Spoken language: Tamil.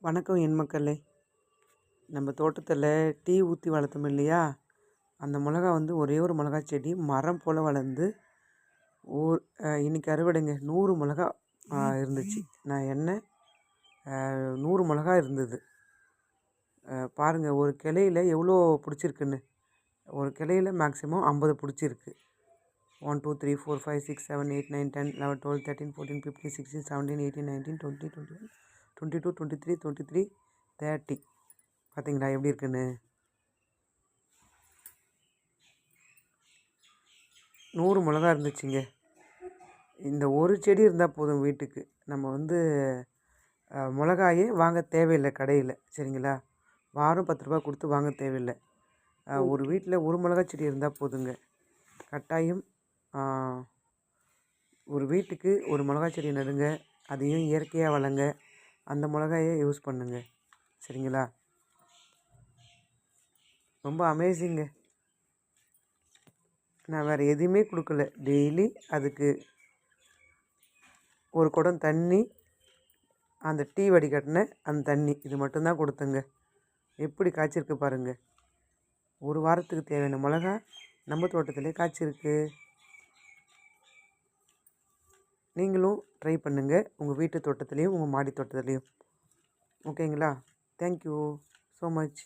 வணக்கம் என் மக்களே. நம்ம தோட்டத்தில் டீ ஊற்றி வளர்த்தோம் இல்லையா, அந்த மிளகா வந்து ஒரே ஒரு மிளகா செடி மரம் போல் வளர்ந்து இன்றைக்கி அறுவடைங்க. 100 மிளகா இருந்துச்சு. நான் எண்ணெய் 100 மிளகா இருந்தது. பாருங்கள், ஒரு கிளையில் எவ்வளோ பிடிச்சிருக்குன்னு. ஒரு கிளையில் மேக்ஸிமம் 50 பிடிச்சிருக்கு. 1 2 3 4 5 6 7 8 9 10 11 12 13 14 15 16 17 18 19 20 21 22 23 23 30. பார்த்தீங்களா எப்படி இருக்குன்னு? 100 மிளகா இருந்துச்சுங்க. இந்த ஒரு செடி இருந்தால் போதும் வீட்டுக்கு. நம்ம வந்து மிளகாயே வாங்க தேவையில்லை கடையில், சரிங்களா? வாரம் 10 ரூபா கொடுத்து வாங்க தேவையில்லை. ஒரு வீட்டில் ஒரு மிளகா செடி இருந்தால் போதுங்க. கட்டாயம் ஒரு வீட்டுக்கு ஒரு மிளகா செடி நடுங்க. அதையும் இயற்கையாக வளங்க. அந்த மிளகாயை யூஸ் பண்ணுங்க, சரிங்களா? ரொம்ப அமேசிங்க. நான் வேறு எதுவுமே கொடுக்கல. டெய்லி அதுக்கு ஒரு குடம் தண்ணி, அந்த டீ வடிகட்டின அந்த தண்ணி, இது மட்டும்தான் கொடுத்தேங்க. எப்படி காய்ச்சிருக்கு பாருங்கள். ஒரு வாரத்துக்கு தேவையான மிளகா நம்ம தோட்டத்திலே காய்ச்சிருக்கு. நீங்களும் ட்ரை பண்ணுங்கள், உங்கள் வீட்டு தோட்டத்துலேயும் உங்கள் மாடி தோட்டத்துலேயும். ஓகேங்களா? Thank you so much.